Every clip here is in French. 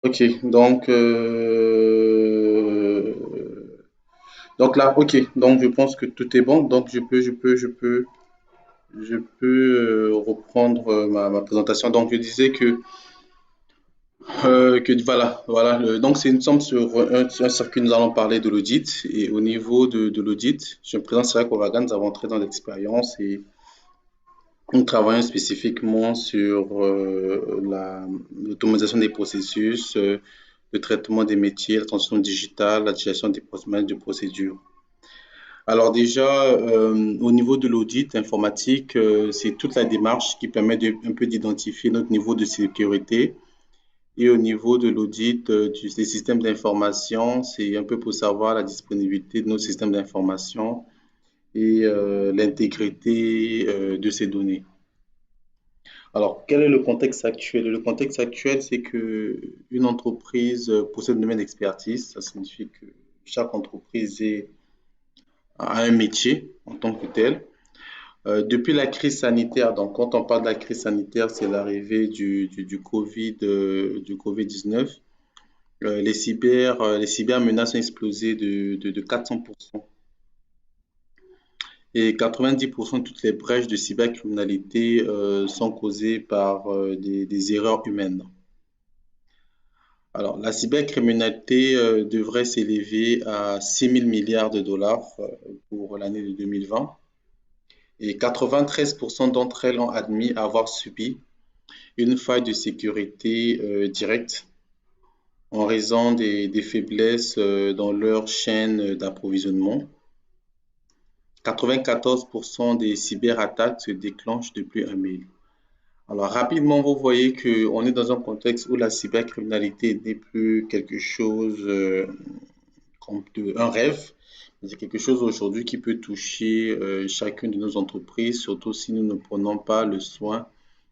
Ok, donc là, ok, donc je pense que tout est bon, donc je peux reprendre ma présentation. Donc je disais que voilà, donc c'est une somme sur un circuit, nous allons parler de l'audit et au niveau de l'audit, je me présente Cyril Kovagan, nous avons 13 ans d'expérience et nous travaillons spécifiquement sur l'automatisation des processus, le traitement des métiers, la transition digitale, la gestion des procédures. De procédures. Alors déjà, au niveau de l'audit informatique, c'est toute la démarche qui permet un peu d'identifier notre niveau de sécurité. Et au niveau de l'audit des systèmes d'information, c'est un peu pour savoir la disponibilité de nos systèmes d'information et l'intégrité de ces données. Alors, quel est le contexte actuel? Le contexte actuel, c'est que une entreprise possède un domaine d'expertise. Ça signifie que chaque entreprise a un métier en tant que tel. Depuis la crise sanitaire, donc quand on parle de la crise sanitaire, c'est l'arrivée du Covid-19. Les cybermenaces ont explosé de 400%. Et 90% de toutes les brèches de cybercriminalité sont causées par des erreurs humaines. Alors, la cybercriminalité devrait s'élever à 6 000 milliards de dollars pour l'année de 2020 et 93% d'entre elles ont admis avoir subi une faille de sécurité directe en raison des faiblesses dans leur chaîne d'approvisionnement. 94% des cyberattaques se déclenchent depuis un mail. Alors rapidement, vous voyez qu'on est dans un contexte où la cybercriminalité n'est plus quelque chose comme un rêve. C'est quelque chose aujourd'hui qui peut toucher chacune de nos entreprises, surtout si nous ne prenons pas le soin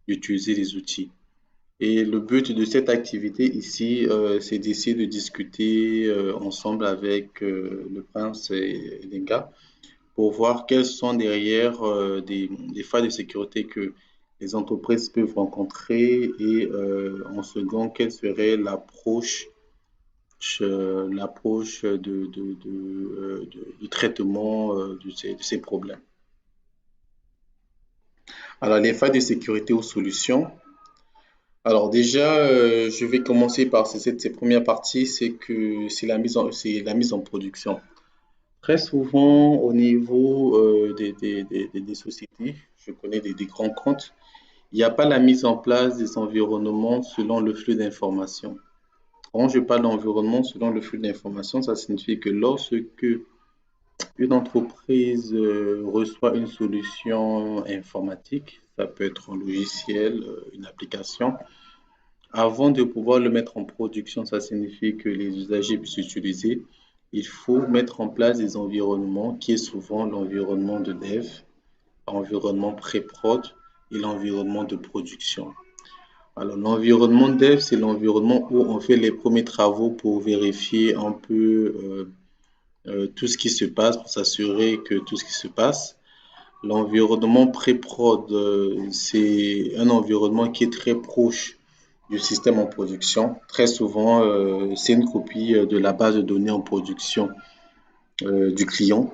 d'utiliser les outils. Et le but de cette activité ici, c'est d'essayer de discuter ensemble avec le prince et les gars pour voir quelles sont derrière des failles de sécurité que les entreprises peuvent rencontrer et en second, quelle serait l'approche du traitement de ces problèmes. Alors, les failles de sécurité aux solutions. Alors déjà, je vais commencer par ces premières parties, c'est que c'est la mise en production. Très souvent, au niveau des sociétés, je connais des grands comptes, il n'y a pas la mise en place des environnements selon le flux d'informations. Quand je parle d'environnement selon le flux d'informations, ça signifie que lorsque une entreprise reçoit une solution informatique, ça peut être un logiciel, une application, avant de pouvoir le mettre en production, ça signifie que les usagers puissent utiliser. Il faut mettre en place des environnements qui est souvent l'environnement de dev, l'environnement pré-prod et l'environnement de production. Alors, l'environnement dev, c'est l'environnement où on fait les premiers travaux pour vérifier un peu tout ce qui se passe, pour s'assurer que tout ce qui se passe. L'environnement pré-prod, c'est un environnement qui est très proche du système en production. Très souvent, c'est une copie de la base de données en production du client.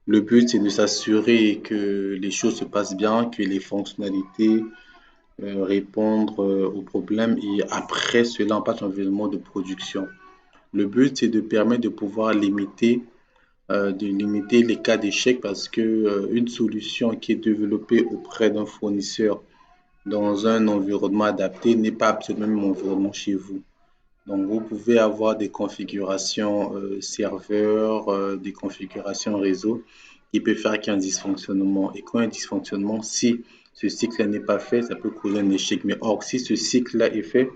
Le but, c'est de s'assurer que les choses se passent bien, que les fonctionnalités répondent aux problèmes et après cela, on passe à l'environnement de production. Le but, c'est de permettre de pouvoir limiter les cas d'échec parce que une solution qui est développée auprès d'un fournisseur dans un environnement adapté n'est pas absolument le même environnement chez vous. Donc, vous pouvez avoir des configurations serveurs, des configurations réseau qui peut faire qu'il y ait un dysfonctionnement. Et quand il y a un dysfonctionnement, si ce cycle n'est pas fait, ça peut causer un échec. Mais or, si ce cycle-là est fait,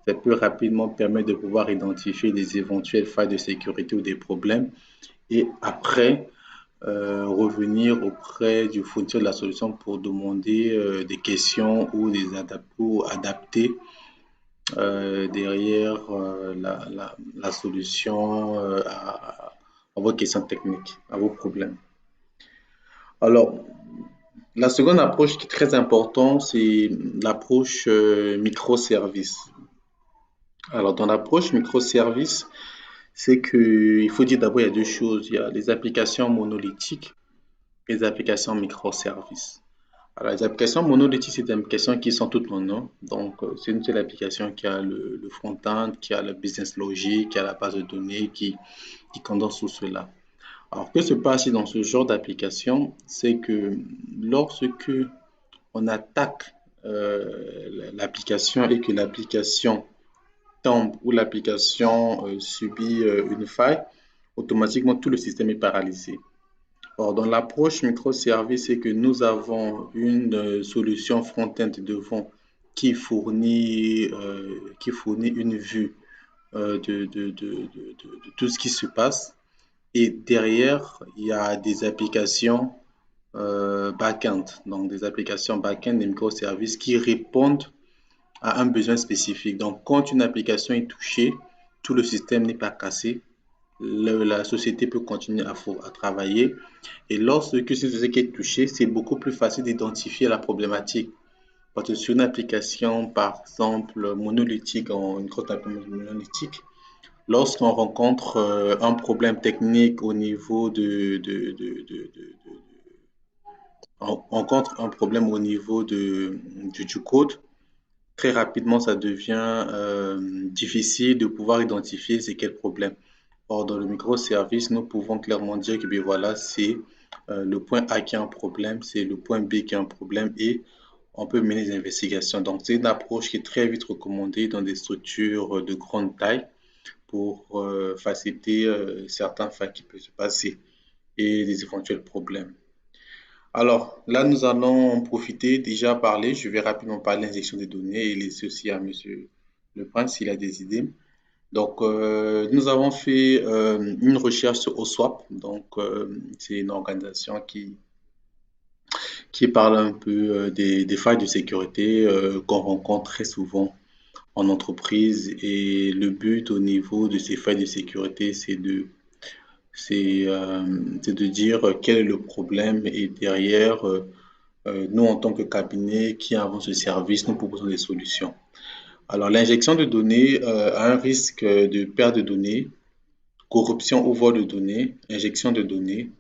ça peut rapidement permettre de pouvoir identifier des éventuelles failles de sécurité ou des problèmes et après revenir auprès du fournisseur de la solution pour demander des questions ou adapter derrière la solution à vos questions techniques, à vos problèmes. Alors, la seconde approche qui est très importante, c'est l'approche microservice. Alors, dans l'approche microservice, c'est que il faut dire d'abord, il y a deux choses. Il y a les applications monolithiques et les applications microservices. Alors, les applications monolithiques, c'est des applications qui sont toutes en un. Donc, c'est une seule application qui a le front-end, qui a le business logic, qui a la base de données, qui condense tout cela. Alors, que se passe dans ce genre d'application? C'est que lorsque on attaque l'application et que l'application tombe ou l'application subit une faille, automatiquement tout le système est paralysé. Or, dans l'approche microservice, c'est que nous avons une solution front-end devant qui fournit une vue de tout ce qui se passe. Et derrière, il y a des applications back-end, donc des applications back-end, des microservices qui répondent à un besoin spécifique. Donc, quand une application est touchée, tout le système n'est pas cassé. La société peut continuer à travailler. Et lorsque cette société est touchée, c'est beaucoup plus facile d'identifier la problématique. Parce que sur une application, par exemple, monolithique, une grosse application monolithique, lorsqu'on rencontre un problème technique au niveau on rencontre un problème au niveau du code, très rapidement, ça devient difficile de pouvoir identifier c'est quel problème. Or, dans le microservice, nous pouvons clairement dire que ben voilà, c'est le point A qui a un problème, c'est le point B qui a un problème et on peut mener des investigations. Donc, c'est une approche qui est très vite recommandée dans des structures de grande taille pour faciliter certains faits qui peuvent se passer et des éventuels problèmes. Alors, là, nous allons en profiter, déjà parler, je vais rapidement parler de l'injection des données et laisser aussi à Monsieur Le Prince s'il a des idées. Donc, nous avons fait une recherche sur OSWAP. Donc, c'est une organisation qui parle un peu des failles de sécurité qu'on rencontre très souvent en entreprise. Et le but au niveau de ces failles de sécurité, c'est de dire quel est le problème et derrière, nous, en tant que cabinet qui avons ce service, nous proposons des solutions. Alors, l'injection de données a un risque de perte de données, corruption ou vol de données, injection de données,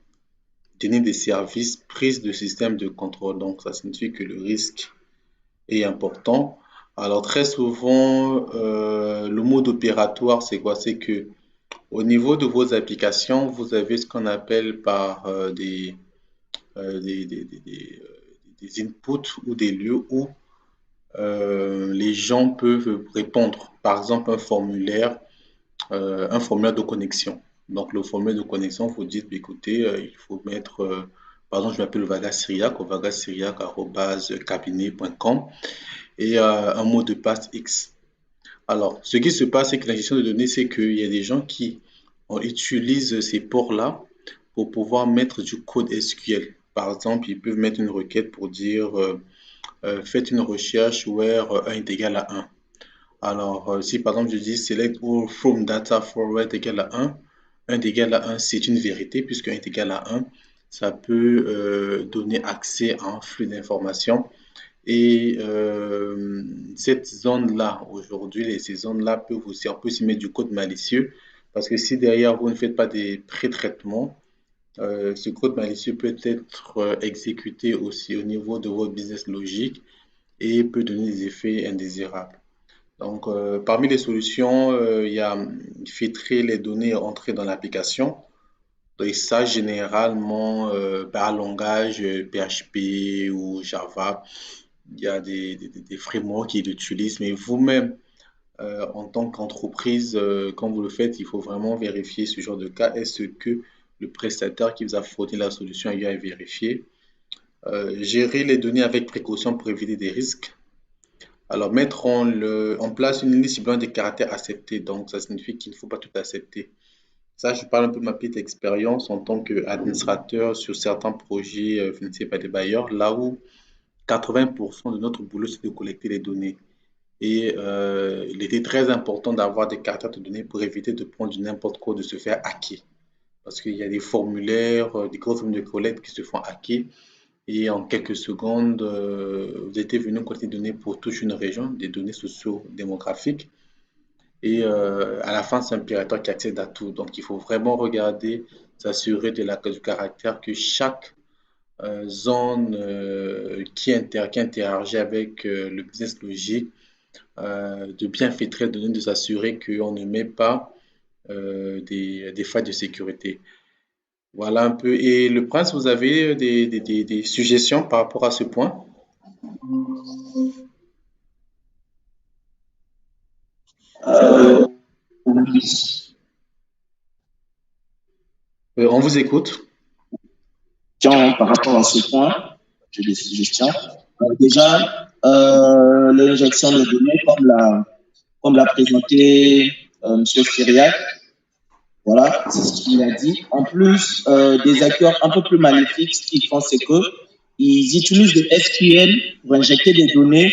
données des services, prise de système de contrôle. Donc, ça signifie que le risque est important. Alors, très souvent, le mode opératoire, c'est quoi? C'est que au niveau de vos applications, vous avez ce qu'on appelle par euh, des, des, des, des, des inputs ou des lieux où les gens peuvent répondre. Par exemple, un formulaire de connexion. Donc, le formulaire de connexion, vous dites, écoutez, il faut mettre, par exemple, je m'appelle Vaga Syriac, au vagasyriac@cabinet.com et un mot de passe X. Alors, ce qui se passe, c'est que la gestion de données, c'est qu'il y a des gens qui utilisent ces ports-là pour pouvoir mettre du code SQL. Par exemple, ils peuvent mettre une requête pour dire faites une recherche where 1 est égal à 1. Alors, si par exemple je dis select all from data forward égale à 1, 1 égale à 1, c'est une vérité puisque 1 est égal à 1, ça peut donner accès à un flux d'informations. Et cette zone-là, aujourd'hui, ces zones-là peuvent aussi, on peut s'y mettre du code malicieux parce que si derrière vous ne faites pas des pré-traitements, ce code malicieux peut être exécuté aussi au niveau de votre business logique et peut donner des effets indésirables. Donc, parmi les solutions, il y a filtrer les données entrées dans l'application. Et ça, généralement, par langage PHP ou Java, il y a des frameworks qui l'utilisent. Mais vous-même, en tant qu'entreprise, quand vous le faites, il faut vraiment vérifier ce genre de cas. Est-ce que le prestataire qui vous a fourni la solution a eu à vérifier? Gérer les données avec précaution pour éviter des risques. Alors, mettre en place une liste blanche des caractères acceptés. Donc, ça signifie qu'il ne faut pas tout accepter. Ça, je parle un peu de ma petite expérience en tant qu'administrateur sur certains projets financés par des bailleurs, là où 80% de notre boulot, c'est de collecter les données. Et il était très important d'avoir des caractères de données pour éviter de prendre du n'importe quoi, de se faire hacker. Parce qu'il y a des formulaires, des gros formulaires de collecte qui se font hacker. Et en quelques secondes, vous étiez venu collecter des données pour toute une région, des données socio-démographiques. Et à la fin, c'est un pirateur qui accède à tout. Donc, il faut vraiment regarder, s'assurer du caractère que chaque zone qui interagit avec le business logique, de bien filtrer les données, de s'assurer qu'on ne met pas des failles de sécurité. Voilà un peu. Et le prince, vous avez des suggestions par rapport à ce point? Euh, oui. On vous écoute. Par rapport à ce point, j'ai des suggestions. Déjà, l'injection de données, comme l'a présenté M. Cyriac, voilà, c'est ce qu'il a dit. En plus, des acteurs un peu plus maléfiques, ce qu'ils font, c'est que ils utilisent des SQL pour injecter des données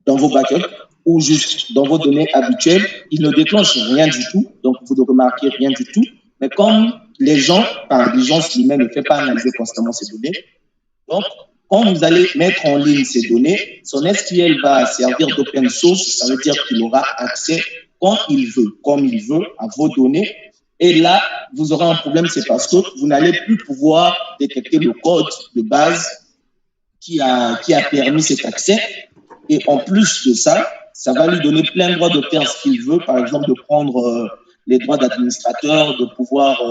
dans vos backups ou juste dans vos données habituelles. Ils ne déclenchent rien du tout, donc vous ne remarquez rien du tout. Mais comme les gens, par diligence, lui-même ne fait pas analyser constamment ces données, donc quand vous allez mettre en ligne ces données, son SQL va servir d'open source, ça veut dire qu'il aura accès quand il veut, comme il veut, à vos données. Et là, vous aurez un problème, c'est parce que vous n'allez plus pouvoir détecter le code de base qui a permis cet accès. Et en plus de ça, ça va lui donner plein de droits de faire ce qu'il veut, par exemple de prendre les droits d'administrateur, de pouvoir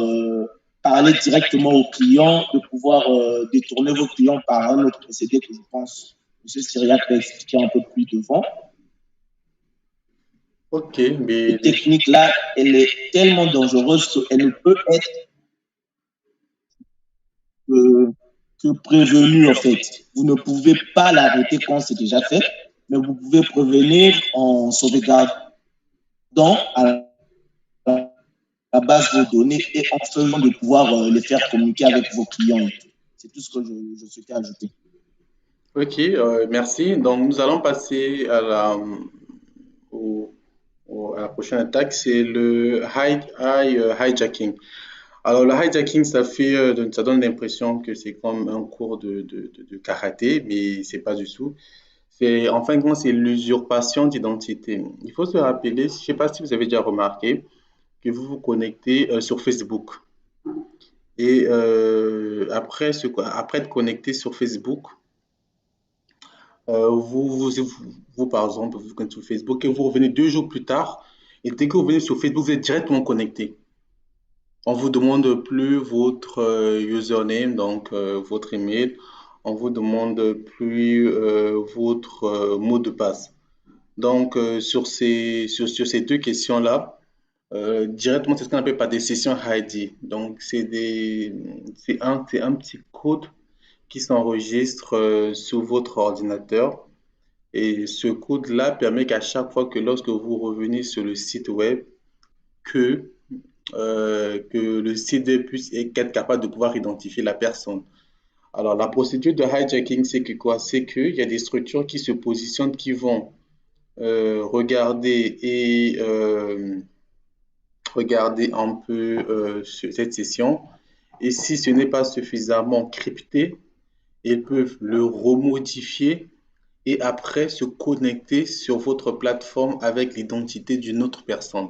parler directement aux clients, de pouvoir détourner vos clients par un autre procédé que je pense M. Syriac peut expliquer un peu plus devant. Ok, mais Cette technique-là, elle est tellement dangereuse qu'elle ne peut être que, que prévenue en fait. Vous ne pouvez pas l'arrêter quand c'est déjà fait, mais vous pouvez prévenir en sauvegardant à la base vos données et en faisant de pouvoir les faire communiquer avec vos clients. C'est tout ce que je souhaitais ajouter. ok, merci. Donc, nous allons passer à au- à la prochaine attaque, c'est le hijacking. Alors, le hijacking, ça donne l'impression que c'est comme un cours de karaté, mais c'est pas du tout. C'est, en fin de compte, c'est l'usurpation d'identité. Il faut se rappeler, je ne sais pas si vous avez déjà remarqué, que vous vous connectez sur Facebook. Et après être connecté sur Facebook, par exemple, vous connectez sur Facebook et vous revenez 2 jours plus tard. Et dès que vous venez sur Facebook, vous êtes directement connecté. On vous demande plus votre username, donc votre email. On vous demande plus votre mot de passe. Donc, sur ces deux questions-là, directement, c'est ce qu'on appelle par des sessions ID. Donc, c'est un petit code qui s'enregistre sur votre ordinateur. Et ce code-là permet qu'à chaque fois que lorsque vous revenez sur le site web, que, que le site web puisse être capable de pouvoir identifier la personne. Alors, la procédure de hijacking, c'est que quoi? C'est qu'il y a des structures qui se positionnent, qui vont regarder un peu cette session. Et si ce n'est pas suffisamment crypté, ils peuvent le remodifier et après se connecter sur votre plateforme avec l'identité d'une autre personne.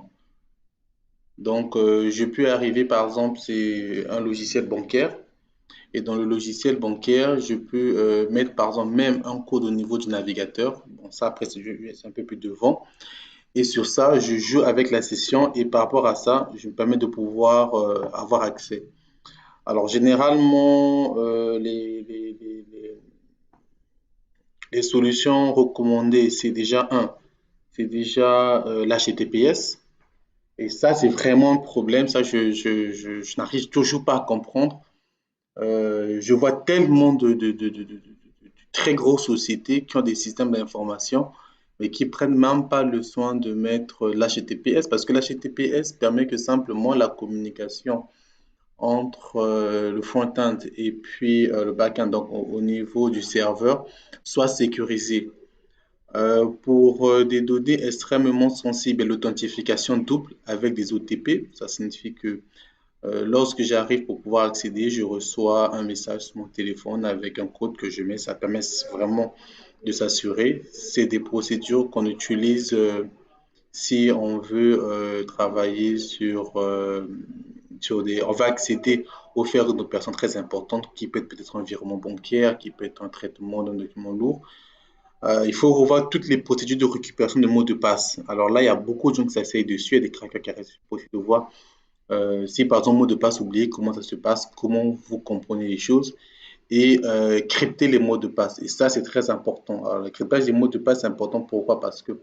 Donc, je peux arriver, par exemple, c'est un logiciel bancaire. Et dans le logiciel bancaire, je peux mettre, par exemple, même un code au niveau du navigateur. Bon, ça, après, c'est un peu plus devant. Et sur ça, je joue avec la session et par rapport à ça, je me permets de pouvoir avoir accès. Alors, généralement, les solutions recommandées, c'est déjà l'HTTPS. Et ça, c'est vraiment un problème. Ça, je n'arrive toujours pas à comprendre. Je vois tellement de très grosses sociétés qui ont des systèmes d'information, mais qui prennent même pas le soin de mettre l'HTTPS parce que l'HTTPS permet que simplement la communication entre le front-end et puis le back-end, donc au niveau du serveur, soit sécurisée. Pour des données extrêmement sensibles et l'authentification double avec des OTP, ça signifie que lorsque j'arrive pour pouvoir accéder, je reçois un message sur mon téléphone avec un code que je mets. Ça permet vraiment de s'assurer. C'est des procédures qu'on utilise si on veut travailler sur on va accéder aux faits de nos personnes très importantes, qui peut être peut-être un virement bancaire, qui peut être un traitement d'un document lourd. Il faut revoir toutes les procédures de récupération de mots de passe. Alors là, il y a beaucoup de gens qui s'asseyent dessus, il y a des craqueurs qui restent pour essayer de voir si par exemple mot de passe oublié, comment ça se passe, comment vous comprenez les choses et crypter les mots de passe. Et ça, c'est très important. Alors, le cryptage des mots de passe, c'est important. Pourquoi? Parce que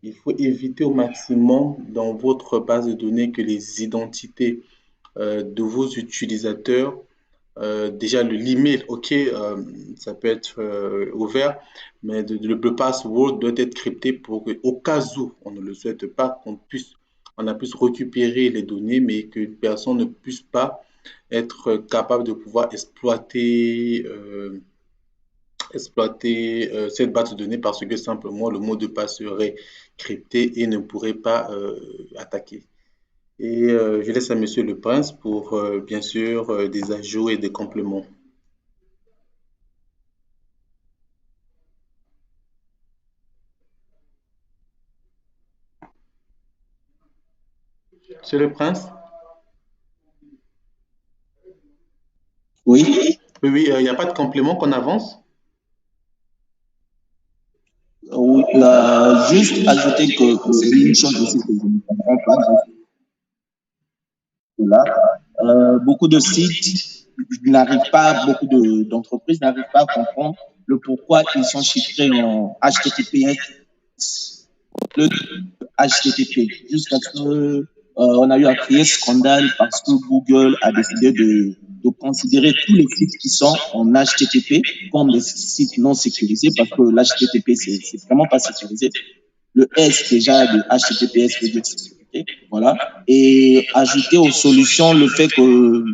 il faut éviter au maximum dans votre base de données que les identités de vos utilisateurs, déjà l'email, ok, ça peut être ouvert, mais le password doit être crypté pour qu'au cas où on ne le souhaite pas, on a puisse récupérer les données, mais qu'une personne ne puisse pas être capable de pouvoir exploiter cette base de données parce que simplement le mot de passe serait crypté et ne pourrait pas attaquer. Et je laisse à Monsieur le Prince pour, bien sûr, des ajouts et des compléments. Monsieur le Prince? Oui, Oui, oui, il n'y a pas de complément qu'on avance? oui, juste ajouter que c'est une chose aussi que je ne comprends pas de là. Beaucoup de sites n'arrivent pas, d'entreprises n'arrivent pas à comprendre le pourquoi ils sont chiffrés en HTTPS, le HTTP, jusqu'à ce que on a eu à créer scandale parce que Google a décidé de considérer tous les sites qui sont en HTTP comme des sites non sécurisés parce que l'HTTP, c'est vraiment pas sécurisé. Le S déjà de HTTPS veut dire sécurité, voilà. Et ajouter aux solutions le fait que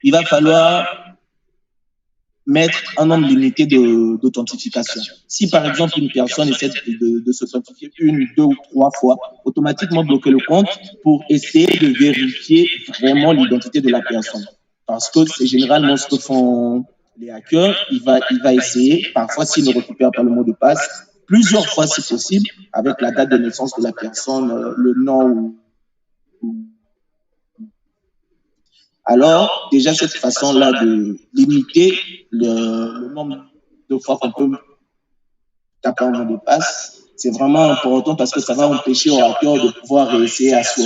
il va falloir mettre un nombre limité d'authentification. Si par exemple une personne essaie de s'authentifier une, deux ou trois fois, automatiquement bloquer le compte pour essayer de vérifier vraiment l'identité de la personne. Parce que c'est généralement ce que font les hackers. Il va essayer, parfois s'il ne récupère pas le mot de passe, plusieurs fois si possible, avec la date de naissance de la personne, le nom ou alors, déjà, cette façon-là de limiter le nombre de fois qu'on peut taper un mot de passe, c'est vraiment important parce que ça va empêcher au hacker de pouvoir réessayer à soi.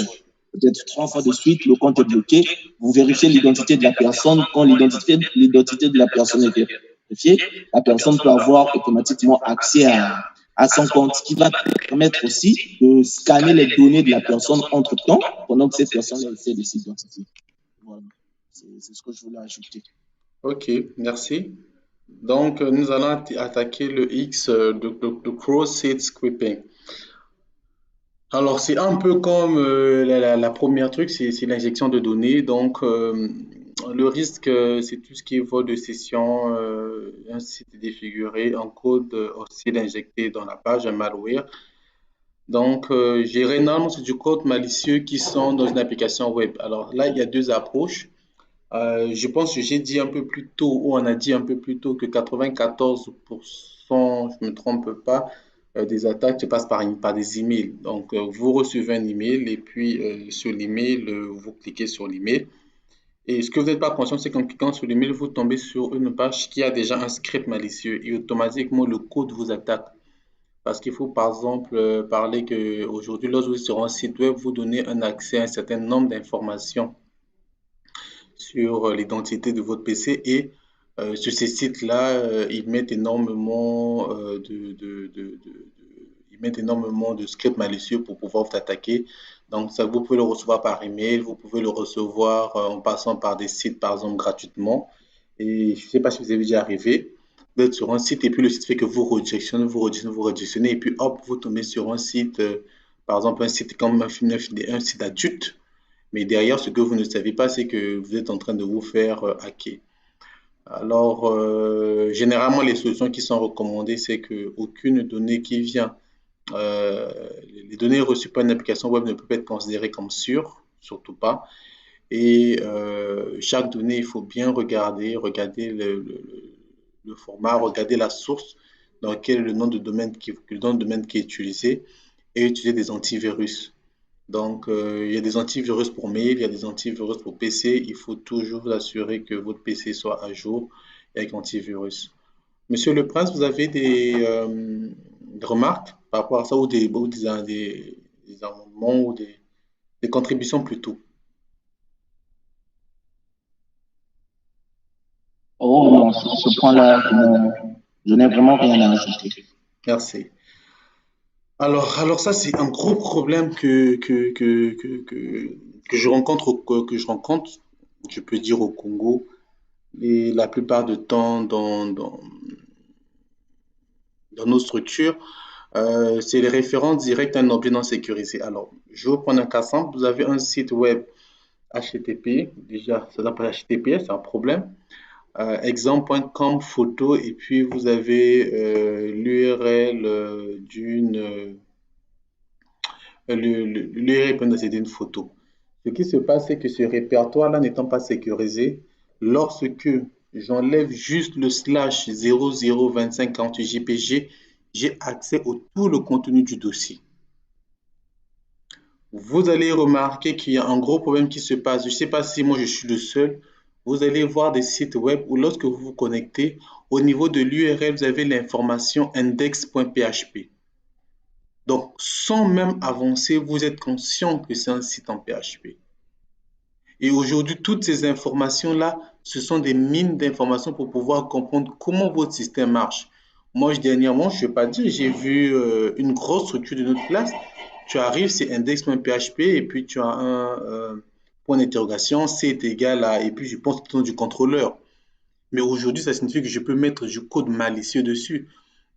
Peut-être trois fois de suite, le compte est bloqué. Vous vérifiez l'identité de la personne. Quand l'identité de la personne est vérifiée, la personne peut avoir automatiquement accès à son compte, ce qui va permettre aussi de scanner les données de la personne entre-temps pendant que cette personne essaie de s'identifier. Voilà. C'est ce que je voulais ajouter. Ok, merci. Donc, nous allons attaquer le X de cross-site scripting. Alors, c'est un peu comme la première truc, c'est l'injection de données. Donc, le risque, c'est tout ce qui est vol de session, un site défiguré, un code hostile injecté dans la page, un malware. Donc, généralement, c'est du code malicieux qui sont dans une application web. Alors là, il y a deux approches. Je pense que j'ai dit un peu plus tôt, ou on a dit un peu plus tôt que 94%, je ne me trompe pas, des attaques se passent par des emails. Donc, vous recevez un email et puis sur l'email, vous cliquez sur l'email. Et ce que vous n'êtes pas conscient, c'est qu'en cliquant sur l'email, vous tombez sur une page qui a déjà un script malicieux et automatiquement le code vous attaque. Parce qu'il faut par exemple parler qu'aujourd'hui, lorsque vous êtes sur un site web, vous donnez un accès à un certain nombre d'informations sur l'identité de votre PC et sur ces sites-là, ils mettent énormément ils mettent énormément de scripts malicieux pour pouvoir vous attaquer. Donc ça, vous pouvez le recevoir par email, vous pouvez le recevoir en passant par des sites, par exemple, gratuitement. Et je ne sais pas si vous avez déjà arrivé d'être sur un site et puis le site fait que vous redirectionnez, vous redirectionnez et puis hop, vous tombez sur un site, par exemple un site comme un site adulte mais derrière, ce que vous ne savez pas, c'est que vous êtes en train de vous faire hacker. Alors, généralement, les solutions qui sont recommandées, c'est qu'aucune donnée qui vient, euh, les données reçues par une application web ne peuvent être considérées comme sûres, surtout pas. Et chaque donnée, il faut bien regarder le format, regarder la source dans lequel le nom de domaine le nom de domaine qui est utilisé et utiliser des antivirus. Donc, il y a des antivirus pour mail, il y a des antivirus pour PC. Il faut toujours vous assurer que votre PC soit à jour et avec antivirus. Monsieur Le Prince, vous avez des remarques par rapport à ça des amendements ou des contributions plutôt? Oh non, sur ce point-là, je n'ai vraiment rien à ajouter. Merci. Alors ça, c'est un gros problème que je rencontre, que je rencontre, je peux dire au Congo, et la plupart du temps dans nos structures, c'est les références directes à un objet non sécurisé. Alors, je vais vous prendre un cas simple. Vous avez un site web HTTP, déjà, ça s'appelle HTTPS, c'est un problème. Exemple.com photo, et puis vous avez l'URL l'URL peut d'accéder une photo. Ce qui se passe, c'est que ce répertoire-là n'étant pas sécurisé, lorsque j'enlève juste le slash 002548 JPG, j'ai accès à tout le contenu du dossier. Vous allez remarquer qu'il y a un gros problème qui se passe. Je ne sais pas si moi je suis le seul. Vous allez voir des sites web où lorsque vous vous connectez, au niveau de l'URL, vous avez l'information index.php. Donc, sans même avancer, vous êtes conscient que c'est un site en PHP. Et aujourd'hui, toutes ces informations-là, ce sont des mines d'informations pour pouvoir comprendre comment votre système marche. Moi, dernièrement, je ne vais pas dire, j'ai vu une grosse structure de notre classe. Tu arrives, c'est index.php et puis tu as un point d'interrogation, C est égal à, et puis je pense que c'est du contrôleur. Mais aujourd'hui, ça signifie que je peux mettre du code malicieux dessus.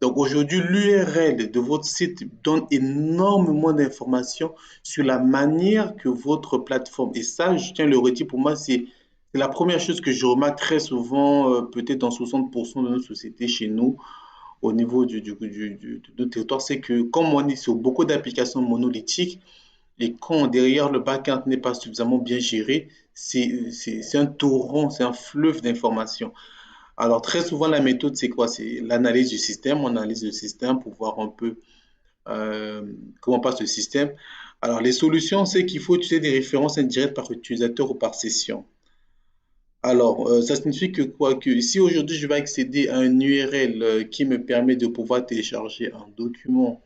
Donc aujourd'hui, l'URL de votre site donne énormément d'informations sur la manière que votre plateforme, et ça, je tiens à le redire, pour moi, c'est la première chose que je remarque très souvent, peut-être dans 60% de nos sociétés chez nous, au niveau de notre territoire, c'est que comme on est sur beaucoup d'applications monolithiques, et quand derrière le backend n'est pas suffisamment bien géré, c'est un torrent, c'est un fleuve d'informations. Alors, très souvent, la méthode, c'est quoi? C'est l'analyse du système. On analyse le système pour voir un peu euh, comment passe le système. Alors, les solutions, c'est qu'il faut utiliser des références indirectes par utilisateur ou par session. Alors, ça signifie que quoi? Que si aujourd'hui, je vais accéder à un URL qui me permet de pouvoir télécharger un document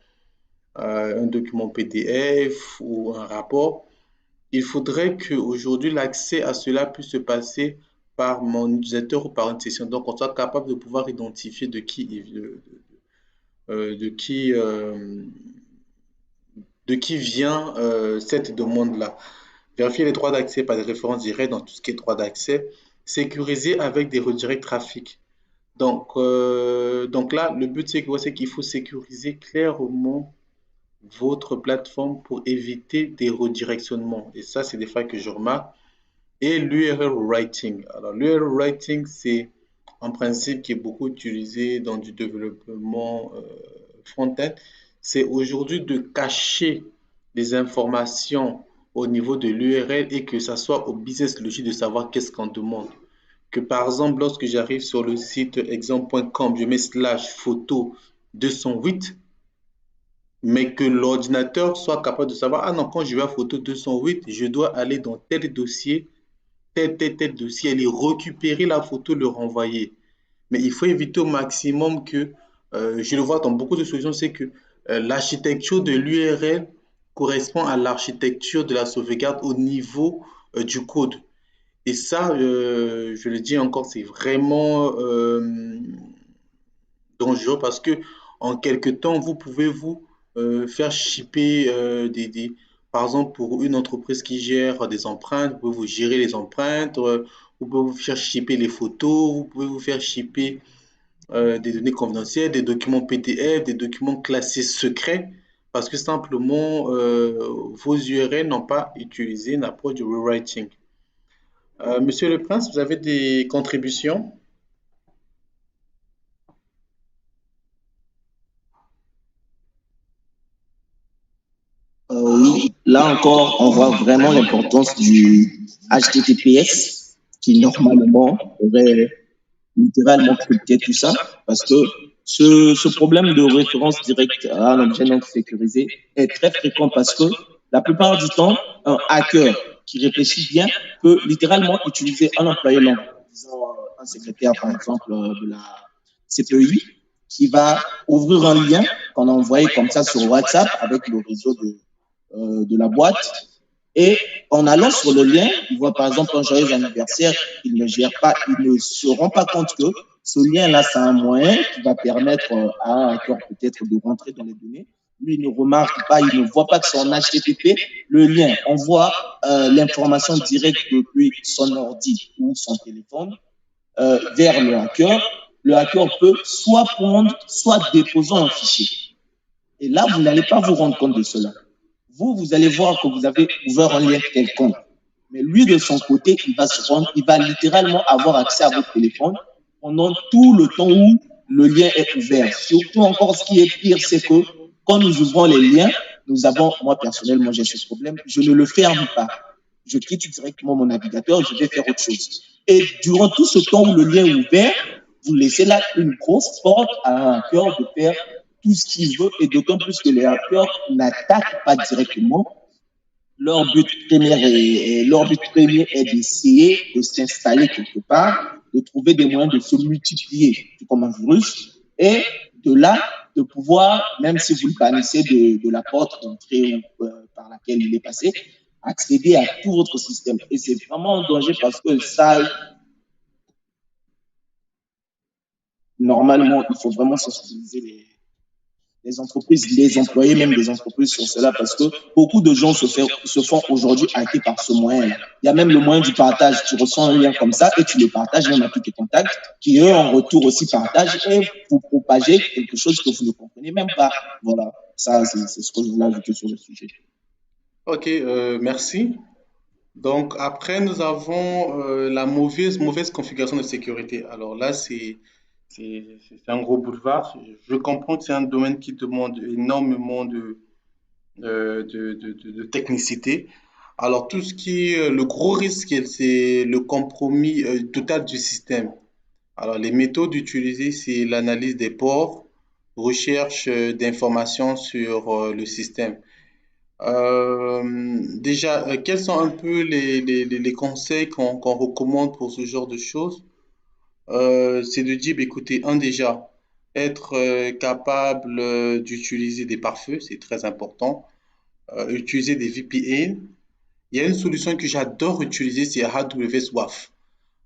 PDF ou un rapport, il faudrait qu'aujourd'hui, l'accès à cela puisse se passer par mon utilisateur ou par une session. Donc, on soit capable de pouvoir identifier de qui, de qui vient cette demande-là. Vérifier les droits d'accès par des références directes dans tout ce qui est droit d'accès. Sécuriser avec des redirects trafic. Donc là, le but, c'est qu'il faut sécuriser clairement votre plateforme pour éviter des redirectionnements. Et ça, c'est des failles que je remarque. Et l'URL writing. Alors, l'URL writing, c'est un principe qui est beaucoup utilisé dans du développement front-end. C'est aujourd'hui de cacher les informations au niveau de l'URL et que ça soit au business logique de savoir qu'est-ce qu'on demande. Que par exemple, lorsque j'arrive sur le site exemple.com, je mets slash photo 208, mais que l'ordinateur soit capable de savoir, ah non, quand je vais à photo 208, je dois aller dans tel dossier, tel dossier, aller récupérer la photo, le renvoyer. Mais il faut éviter au maximum que, je le vois dans beaucoup de solutions, c'est que l'architecture de l'URL correspond à l'architecture de la sauvegarde au niveau du code. Et ça, je le dis encore, c'est vraiment dangereux parce que en quelque temps, vous pouvez vous faire shipper par exemple, pour une entreprise qui gère des empreintes, vous pouvez vous gérer les empreintes, vous pouvez vous faire shipper les photos, vous pouvez vous faire shipper des données confidentielles, des documents PDF, des documents classés secrets, parce que simplement vos URL n'ont pas utilisé une approche de rewriting. Monsieur Le Prince, vous avez des contributions? Oui, là encore, on voit vraiment l'importance du HTTPS qui normalement aurait littéralement crypté tout ça parce que Ce problème de référence directe à un objet non sécurisé est très fréquent parce que la plupart du temps, un hacker qui réfléchit bien peut littéralement utiliser un employé long, disons un secrétaire par exemple de la CPI, qui va ouvrir un lien qu'on a envoyé comme ça sur WhatsApp avec le réseau de la boîte. Et en allant sur le lien, il voit par exemple un joyeux anniversaire, il ne gère pas, ils ne se rend pas compte que ce lien-là, c'est un moyen qui va permettre à un hacker peut-être de rentrer dans les données. Lui, il ne remarque pas, il ne voit pas que c'est en HTTP. Le lien envoie l'information directe depuis son ordi ou son téléphone vers le hacker. Le hacker peut soit prendre, soit déposer un fichier. Et là, vous n'allez pas vous rendre compte de cela. Vous allez voir que vous avez ouvert un lien quelconque. Mais lui, de son côté, il va littéralement avoir accès à votre téléphone pendant tout le temps où le lien est ouvert. Surtout encore, ce qui est pire, c'est que quand nous ouvrons les liens, moi personnellement, j'ai ce problème, je ne le ferme pas. Je quitte directement mon navigateur, je vais faire autre chose. Et durant tout ce temps où le lien est ouvert, vous laissez là une grosse porte à un hacker de faire tout ce qu'il veut, et d'autant plus que les hackers n'attaquent pas directement. Leur but premier est d'essayer de s'installer quelque part, de trouver des moyens de se multiplier comme un virus, et de là, de pouvoir, même si vous le bannissez de la porte d'entrée par laquelle il est passé, accéder à tout votre système. Et c'est vraiment un danger parce que ça, normalement, il faut vraiment sensibiliser les entreprises, les employés même des entreprises sur cela parce que beaucoup de gens se font aujourd'hui hacker par ce moyen-là. Il y a même le moyen du partage. Tu reçois un lien comme ça et tu le partages même à tous tes contacts qui, eux, en retour aussi partagent et vous propagez quelque chose que vous ne comprenez même pas. Voilà, ça, c'est ce que je voulais ajouter sur le sujet. Ok, merci. Donc après, nous avons la mauvaise configuration de sécurité. Alors là, c'est un gros boulevard. Je comprends que c'est un domaine qui demande énormément de technicité. Alors tout ce qui est le gros risque, c'est le compromis total du système. Alors les méthodes utilisées, c'est l'analyse des ports, recherche d'informations sur le système. Déjà, quels sont un peu les conseils qu'on recommande pour ce genre de choses? C'est de dire, bah, écoutez, déjà, être capable d'utiliser des pare-feux, c'est très important. Utiliser des VPN. Il y a une solution que j'adore utiliser, c'est AWS WAF.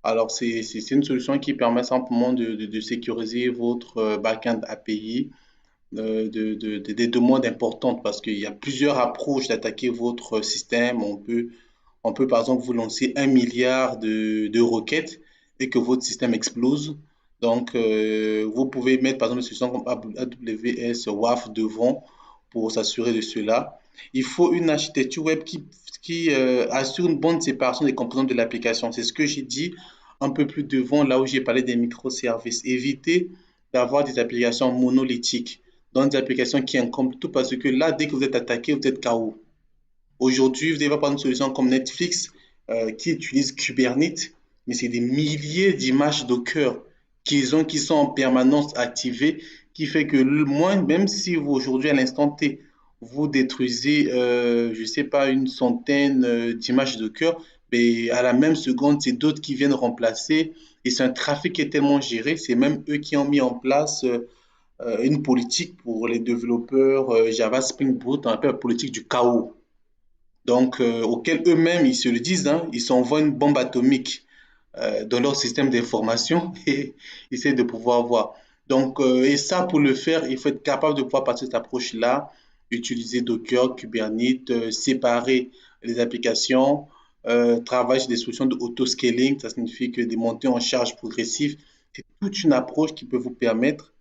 Alors, c'est une solution qui permet simplement de sécuriser votre backend API des demandes importantes parce qu'il y a plusieurs approches d'attaquer votre système. On peut par exemple vous lancer 1 milliard de requêtes et que votre système explose. Donc, vous pouvez mettre par exemple une solution comme AWS WAF devant pour s'assurer de cela. Il faut une architecture web qui assure une bonne séparation des composantes de l'application. C'est ce que j'ai dit un peu plus devant, là où j'ai parlé des microservices. Évitez d'avoir des applications monolithiques dans des applications qui encombrent tout parce que là, dès que vous êtes attaqué, vous êtes KO. Aujourd'hui, vous devez prendre une solution comme Netflix qui utilise Kubernetes, mais c'est des milliers d'images Docker qui sont en permanence activées, qui fait que moins, même si vous aujourd'hui à l'instant T, vous détruisez, je ne sais pas, une centaine d'images Docker, mais à la même seconde, c'est d'autres qui viennent remplacer. Et c'est un trafic qui est tellement géré, c'est même eux qui ont mis en place une politique pour les développeurs Java Spring Boot, on appelle la politique du chaos. Donc, auquel eux-mêmes, ils se le disent, hein, ils s'envoient une bombe atomique dans leur système d'information et essaient de pouvoir voir. Donc, et ça, pour le faire, il faut être capable de pouvoir passer cette approche-là, utiliser Docker, Kubernetes, séparer les applications, travailler sur des solutions de auto-scaling, ça signifie que des montées en charge progressives, c'est toute une approche qui peut vous permettre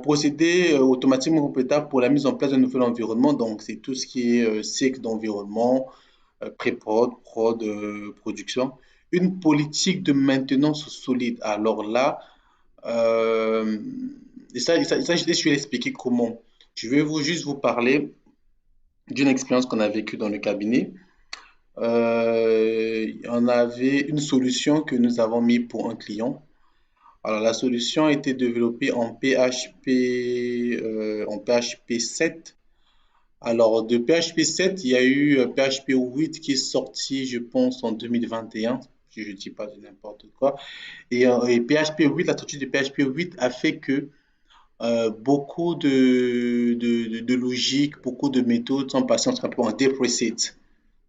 procéder automatiquement complétable pour la mise en place d'un nouvel environnement. Donc, c'est tout ce qui est cycle d'environnement, pré-prod, prod, production. Une politique de maintenance solide. Alors là, euh, je vais l'expliquer comment. Je vais juste vous parler d'une expérience qu'on a vécue dans le cabinet. On avait une solution que nous avons mis pour un client. Alors, la solution a été développée en PHP 7. Alors, de PHP 7, il y a eu PHP 8 qui est sorti, je pense, en 2021, si je ne dis pas de n'importe quoi. Et PHP 8, la sortie de PHP 8 a fait que beaucoup de logique, beaucoup de méthodes sont passées en ce qu'on appelle en depreset.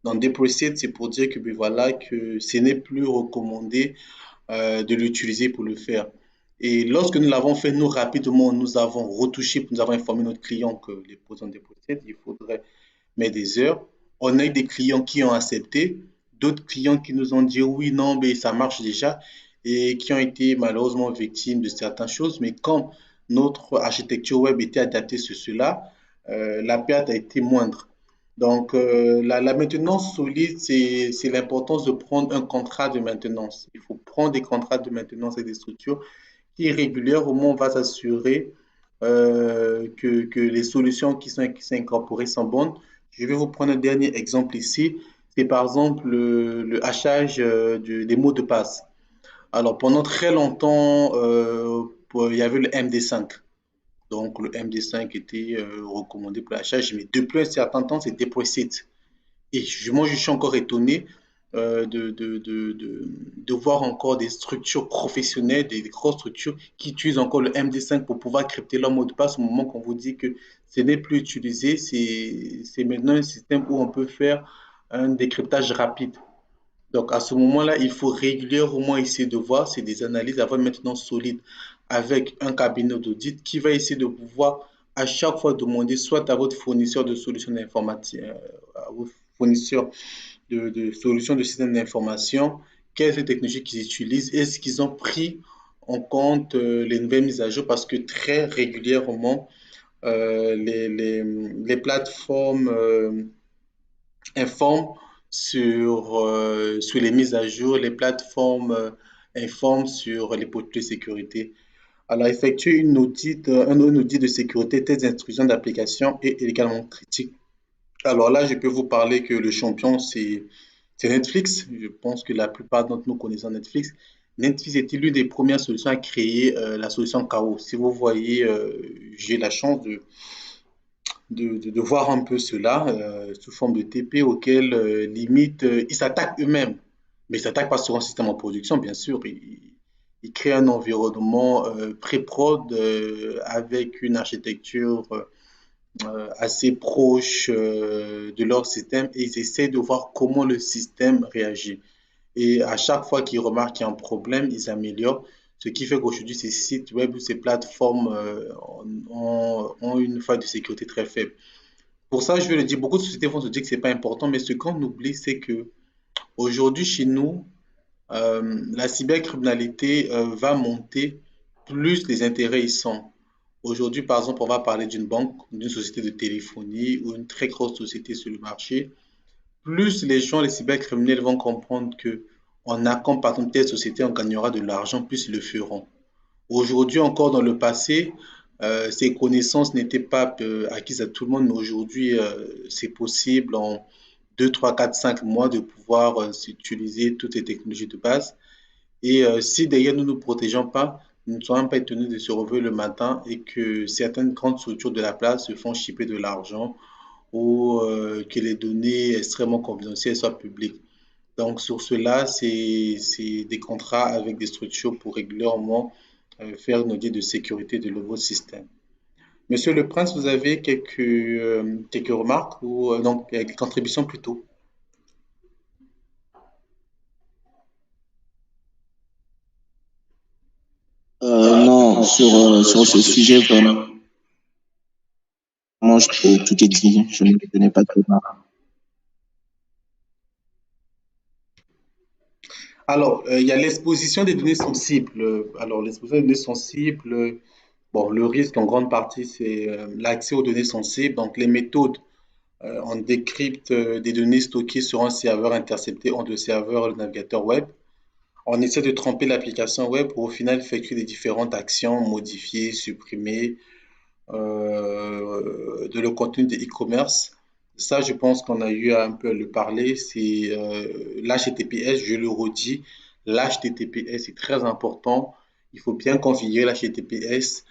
Donc, depreset, c'est pour dire que, ben voilà, que ce n'est plus recommandé de l'utiliser pour le faire. Et lorsque nous l'avons fait, nous, rapidement, nous avons retouché, nous avons informé notre client que les posants des pochettes, il faudrait mettre des heures. On a eu des clients qui ont accepté, d'autres clients qui nous ont dit oui, non, mais ça marche déjà, et qui ont été malheureusement victimes de certaines choses. Mais comme notre architecture web était adaptée sur cela, la perte a été moindre. Donc, la maintenance solide, c'est l'importance de prendre un contrat de maintenance. Il faut prendre des contrats de maintenance avec des structures qui, régulièrement, on va s'assurer que les solutions qui sont incorporées sont bonnes. Je vais vous prendre un dernier exemple ici. C'est par exemple le hachage des mots de passe. Alors, pendant très longtemps, il y avait le MD5. Donc, le MD5 était recommandé pour l'hachage, mais depuis un certain temps, c'est déployé. Et moi, je suis encore étonné de voir encore des structures professionnelles, des grosses structures qui utilisent encore le MD5 pour pouvoir crypter leur mot de passe au moment qu'on vous dit que ce n'est plus utilisé. C'est maintenant un système où on peut faire un décryptage rapide. Donc, à ce moment-là, il faut régulièrement essayer de voir, c'est des analyses avant maintenant solides avec un cabinet d'audit qui va essayer de pouvoir à chaque fois demander soit à votre fournisseur de solutions d'informatique, à vos fournisseurs de solutions de systèmes d'information, quelles technologies qu'ils utilisent, est-ce qu'ils ont pris en compte les nouvelles mises à jour parce que très régulièrement, les plateformes informent sur les mises à jour, les plateformes informent sur les politiques de sécurité. Alors, effectuer un audit de sécurité, telles instructions d'application est également critique. Alors là, je peux vous parler que le champion, c'est Netflix. Je pense que la plupart d'entre nous connaissons Netflix. Netflix était l'une des premières solutions à créer la solution KO. Si vous voyez, j'ai la chance de voir un peu cela sous forme de TP auquel limite ils s'attaquent eux-mêmes. Mais ils s'attaquent pas sur un système en production, bien sûr. Ils créent un environnement pré-prod avec une architecture assez proche de leur système et ils essaient de voir comment le système réagit. Et à chaque fois qu'ils remarquent qu'il y a un problème, ils améliorent. Ce qui fait qu'aujourd'hui, ces sites web ou ces plateformes ont une faille de sécurité très faible. Pour ça, je vais le dire, beaucoup de sociétés vont se dire que c'est pas important, mais ce qu'on oublie, c'est que aujourd'hui, chez nous, la cybercriminalité va monter plus les intérêts y sont. Aujourd'hui, par exemple, on va parler d'une banque, d'une société de téléphonie ou une très grosse société sur le marché. Plus les gens, les cybercriminels vont comprendre que en hackant par exemple telle société, on gagnera de l'argent, plus ils le feront. Aujourd'hui, encore dans le passé, ces connaissances n'étaient pas acquises à tout le monde, mais aujourd'hui, c'est possible en 2, 3, 4, 5 mois de pouvoir utiliser toutes les technologies de base. Et si derrière nous ne nous protégeons pas, nous ne serons pas étonnés de se réveiller le matin et que certaines grandes structures de la place se font chipper de l'argent ou que les données extrêmement confidentielles soient publiques. Donc sur cela, c'est des contrats avec des structures pour régulièrement faire une audit de sécurité de nouveaux systèmes. Monsieur le Prince, vous avez quelques remarques ou donc quelques contributions plutôt? Non, sur ce sujet, vraiment, tout est dit. Je ne connais pas trop. Alors, il y a l'exposition des données sensibles. Alors, l'exposition des données sensibles, bon, le risque en grande partie, c'est l'accès aux données sensibles. Donc, les méthodes, on décrypte des données stockées sur un serveur intercepté entre le serveur et le navigateur web. On essaie de tromper l'application web pour au final effectuer des différentes actions, modifier, supprimer de le contenu de e-commerce. Ça, je pense qu'on a eu à un peu le parler. C'est l'HTTPS, je le redis, l'HTTPS est très important. Il faut bien configurer l'HTTPS,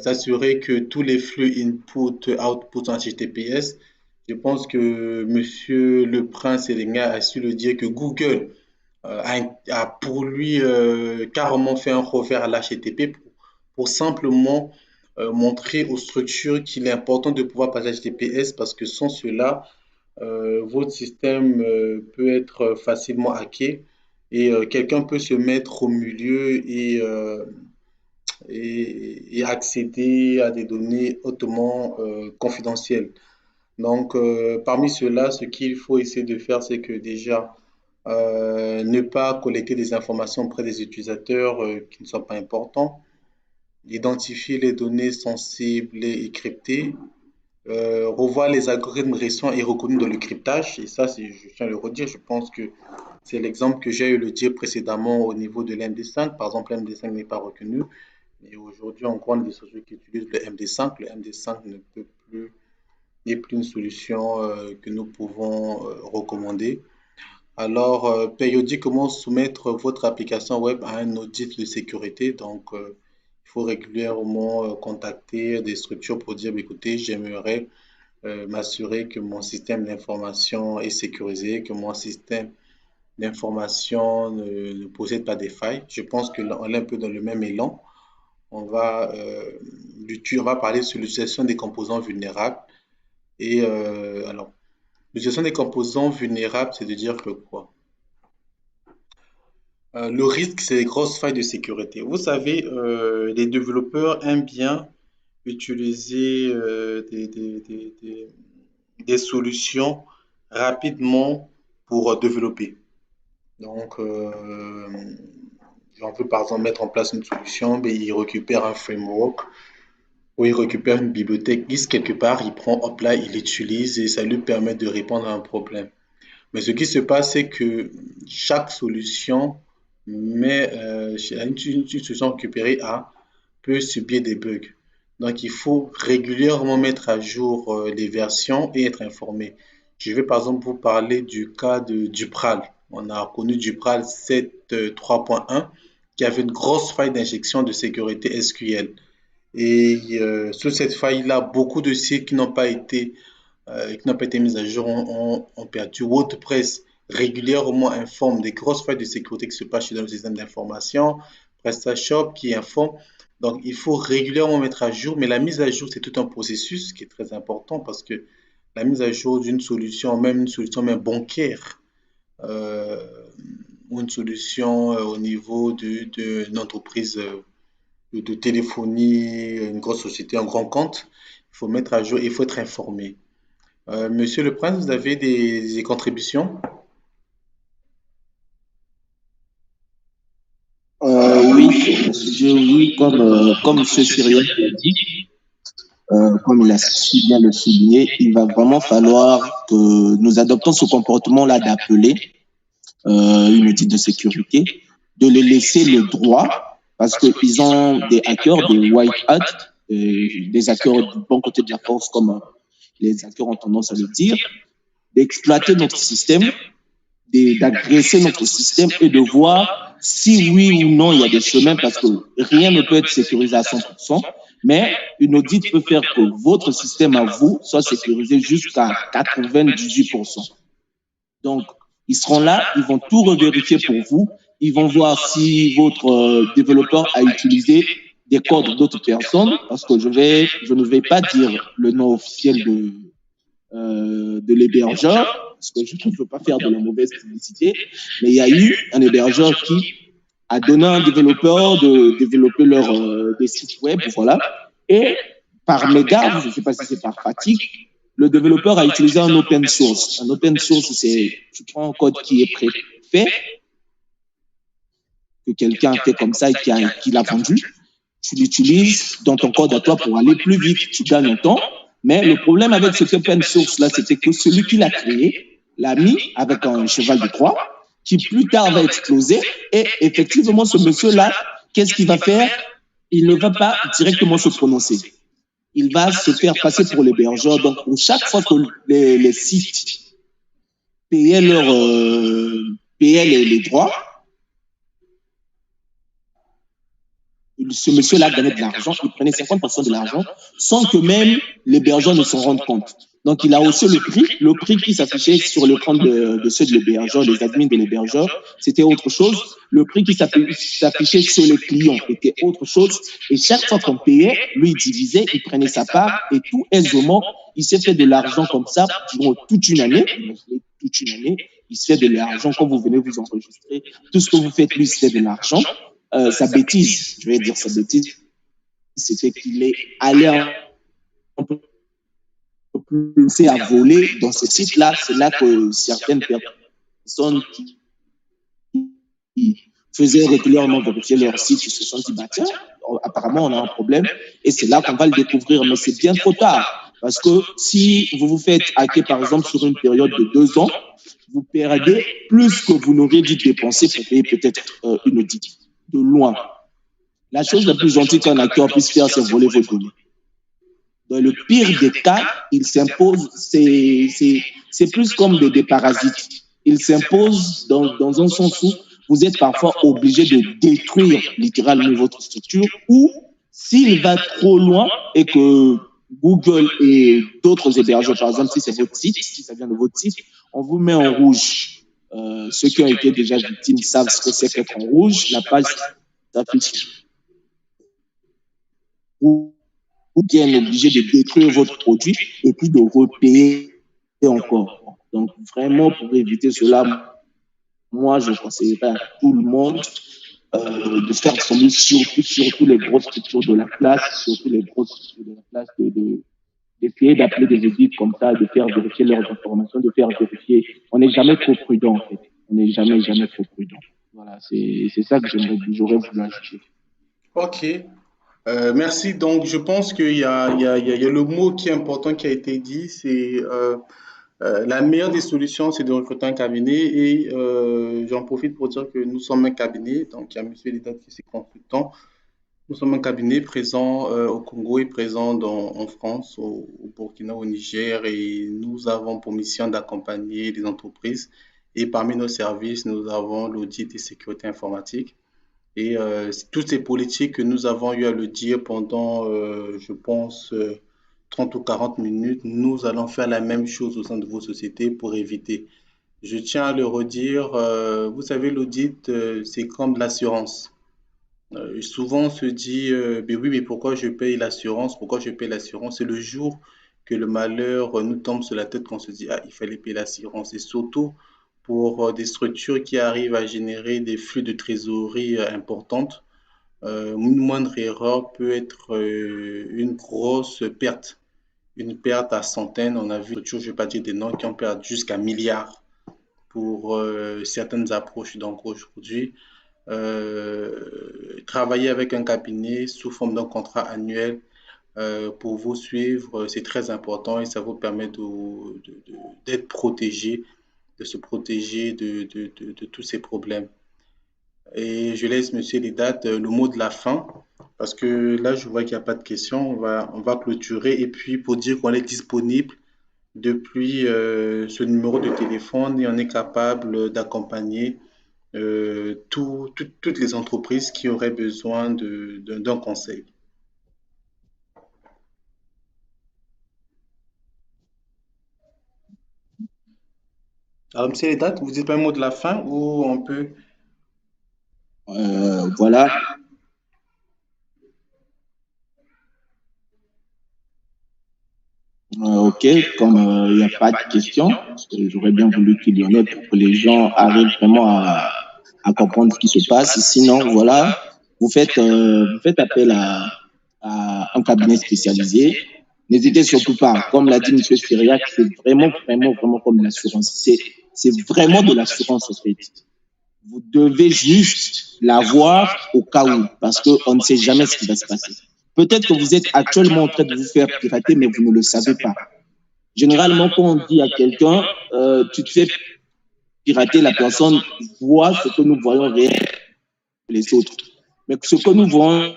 s'assurer que tous les flux input-output en HTTPS. Je pense que Monsieur Le Prince Elenga a su le dire que Google a pour lui carrément fait un revers à l'HTTP pour simplement montrer aux structures qu'il est important de pouvoir passer HTTPS parce que sans cela, votre système peut être facilement hacké et quelqu'un peut se mettre au milieu et accéder à des données hautement confidentielles. Donc, parmi ceux-là, ce qu'il faut essayer de faire, c'est que déjà, ne pas collecter des informations auprès des utilisateurs qui ne sont pas importants, identifier les données sensibles et cryptées, revoir les algorithmes récents et reconnus dans le cryptage. Et ça, je tiens à le redire, je pense que c'est l'exemple que j'ai eu le dire précédemment au niveau de l'MD5. Par exemple, l'MD5 n'est pas reconnu. Et aujourd'hui, on voit des sociétés qui utilisent le MD5. Le MD5 ne peut plus, n'est plus une solution que nous pouvons recommander. Alors, périodiquement soumettre votre application web à un audit de sécurité. Donc, il faut régulièrement contacter des structures pour dire, écoutez, j'aimerais m'assurer que mon système d'information est sécurisé, que mon système d'information ne possède pas des failles. Je pense qu'on est un peu dans le même élan. On va parler sur l'utilisation des composants vulnérables. Et alors, l'utilisation des composants vulnérables, c'est de dire que quoi? Le risque, c'est les grosses failles de sécurité. Vous savez, les développeurs aiment bien utiliser des solutions rapidement pour développer. Donc, on peut par exemple mettre en place une solution, mais il récupère un framework ou il récupère une bibliothèque Git quelque part, il prend, hop là, il l'utilise et ça lui permet de répondre à un problème. Mais ce qui se passe, c'est que chaque solution une solution récupérée peut subir des bugs. Donc, il faut régulièrement mettre à jour les versions et être informé. Je vais par exemple vous parler du cas de Dupral. On a connu Dupral 7.3.1 qui avait une grosse faille d'injection de sécurité SQL. Et sur cette faille-là, beaucoup de sites qui n'ont pas été mis à jour ont perdu. WordPress régulièrement informe des grosses failles de sécurité qui se passent dans le système d'information. PrestaShop qui informe. Donc, il faut régulièrement mettre à jour, mais la mise à jour, c'est tout un processus qui est très important parce que la mise à jour d'une solution, même une solution même bancaire, euh, ou une solution au niveau d'une entreprise de téléphonie, une grosse société, un grand compte, il faut mettre à jour, il faut être informé. Monsieur le Prince, vous avez des contributions? Oui, oui, comme M. Cyriel l'a dit, comme il a si bien le souligné, il va vraiment falloir que nous adoptons ce comportement-là d'appeler une audit de sécurité, de les laisser le droit, parce qu'ils ont des hackers, des white hats, des hackers du bon côté de la force, comme les hackers ont tendance à le dire, d'exploiter notre système, d'agresser notre système et de voir si oui ou non il y a des chemins, parce que rien ne peut être sécurisé à 100%, mais une audit peut faire que votre système à vous soit sécurisé jusqu'à 98%. Donc, ils seront là, ils vont tout revérifier pour vous, ils vont voir si votre développeur a utilisé des codes d'autres personnes, parce que je ne vais pas dire le nom officiel de l'hébergeur, parce que je ne veux pas faire de la mauvaise publicité, mais il y a eu un hébergeur qui a donné à un développeur de développer des sites web, voilà, et par mégarde, je ne sais pas si c'est par fatigue, le développeur a utilisé un open source. Un open source, c'est tu prends un code qui est préfet, que quelqu'un a fait comme ça et qui l'a vendu, tu l'utilises dans ton code à toi pour aller plus vite, tu gagnes un temps. Mais le problème avec cet open source-là, c'était que celui qui l'a créé l'a mis avec un cheval de Troie qui plus tard va exploser. Et effectivement, ce monsieur-là, qu'est-ce qu'il va faire? Il ne va pas directement se prononcer. Il va se faire passer pour l'hébergeur. Donc, pour chaque fois que les sites payaient payaient les droits, ce monsieur-là gagnait de l'argent, il prenait 50% de l'argent sans que même l'hébergeur ne s'en rende compte. Donc, il a haussé le prix qui s'affichait sur l'écran de ceux de l'hébergeur, les admins de l'hébergeur, c'était autre chose. Le prix qui s'affichait sur les clients était autre chose. Et chaque fois qu'on payait, lui, il divisait, il prenait sa part et tout aisément, il s'est fait de l'argent comme ça durant toute une année. Toute une année, il se fait de l'argent quand vous venez vous enregistrer. Tout ce que vous faites, lui, il se fait de l'argent. Sa bêtise, je vais dire sa bêtise, c'était qu'il est allé un peu plus à voler dans ces sites-là. C'est là que certaines personnes qui faisaient régulièrement vérifier leur site se sont dit, bah tiens, apparemment on a un problème. Et c'est là qu'on va le découvrir. Mais c'est bien trop tard. Parce que si vous vous faites hacker, par exemple, sur une période de 2 ans, vous perdez plus que vous n'auriez dû dépenser pour payer peut-être une audit de loin. La chose la plus gentille qu'un hacker puisse faire, c'est voler vos données. Dans le pire des cas, il s'impose, c'est plus comme des parasites. Il s'impose dans un sens où vous êtes parfois obligé de détruire littéralement votre structure, ou s'il va trop loin et que Google et d'autres hébergeurs, par exemple, si c'est votre site, si ça vient de votre site, on vous met en rouge. Ceux qui ont été déjà victimes savent ce que c'est qu'être en rouge. La page s'affiche. Vous êtes obligé de détruire votre produit et puis de repayer encore. Donc, vraiment, pour éviter cela, moi, je conseillerais à tout le monde de faire son mieux, surtout les grosses structures de la place, surtout les grosses structures de la place, d'essayer d'appeler des audits comme ça, de faire vérifier leurs informations, de faire vérifier. On n'est jamais trop prudent, en fait. On n'est jamais trop prudent. Voilà, c'est ça que j'aurais voulu ajouter. Ok. Merci. Donc, je pense qu'il y a le mot qui est important qui a été dit, c'est la meilleure des solutions, c'est de recruter un cabinet. Et j'en profite pour dire que nous sommes un cabinet. Donc, il y a M. Lidat qui est consultant. Nous sommes un cabinet présent au Congo et présent en France, au Burkina, au Niger. Et nous avons pour mission d'accompagner les entreprises. Et parmi nos services, nous avons l'audit et sécurité informatique. Et toutes ces politiques que nous avons eu à le dire pendant, je pense, 30 ou 40 minutes, nous allons faire la même chose au sein de vos sociétés pour éviter. Je tiens à le redire, vous savez, l'audit, c'est comme l'assurance. Souvent, on se dit, ben oui, mais pourquoi je paye l'assurance? Pourquoi je paye l'assurance? C'est le jour que le malheur nous tombe sur la tête qu'on se dit, ah, il fallait payer l'assurance. Et surtout pour des structures qui arrivent à générer des flux de trésorerie importantes, une moindre erreur peut être une grosse perte. Une perte à centaines. On a vu, je ne vais pas dire des noms, qui ont perdu jusqu'à milliards pour certaines approches. Donc aujourd'hui, travailler avec un cabinet sous forme d'un contrat annuel pour vous suivre, c'est très important et ça vous permet d'être protégé, de se protéger de tous ces problèmes. Et je laisse Monsieur Lidat le mot de la fin parce que là, je vois qu'il n'y a pas de questions. On va clôturer et puis pour dire qu'on est disponible depuis ce numéro de téléphone et on est capable d'accompagner toutes les entreprises qui auraient besoin d'un conseil. Alors, Monsieur Lidat, vous dites pas un mot de la fin ou on peut... Voilà. Ok, comme il n'y a pas de questions, parce que j'aurais bien voulu qu'il y en ait pour que les gens arrivent vraiment à comprendre ce qui se passe. Sinon, voilà, vous faites appel à un cabinet spécialisé. N'hésitez surtout pas. Comme l'a dit M. Syriac, c'est vraiment comme l'assurance. C'est vraiment de l'assurance, en fait. Vous devez juste l'avoir au cas où, parce qu'on ne sait jamais ce qui va se passer. Peut-être que vous êtes actuellement en train de vous faire pirater, mais vous ne le savez pas. Généralement, quand on dit à quelqu'un, tu te fais pirater, la personne voit ce que nous voyons réellement les autres. Mais ce que nous voyons,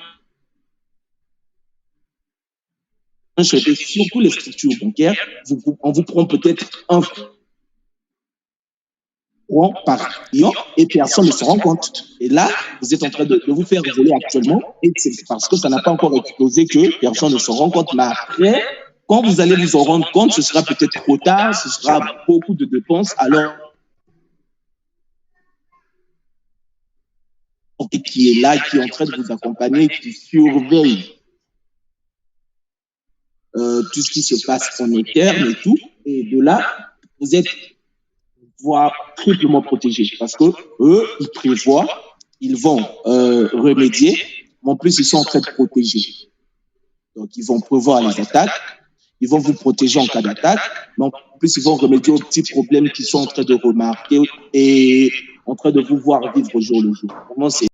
surtout les structures bancaires, on vous prend peut-être prend par client et personne ne se rend compte. Et là, vous êtes en train de vous faire voler actuellement et c'est parce que ça n'a pas encore explosé que personne ne se rend compte. Mais après, quand vous allez vous en rendre compte, ce sera peut-être trop tard, ce sera beaucoup de dépenses. Alors, qui est là, qui est en train de vous accompagner, qui surveille tout ce qui se passe en interne et tout. Et de là, vous êtes voire triplement protégés parce que eux, ils prévoient, ils vont remédier, mais en plus, ils sont en train de protéger. Donc, ils vont prévoir les attaques, ils vont vous protéger en cas d'attaque, mais en plus, ils vont remédier aux petits problèmes qu'ils sont en train de remarquer et en train de vous voir vivre au jour le jour. Vraiment, c'est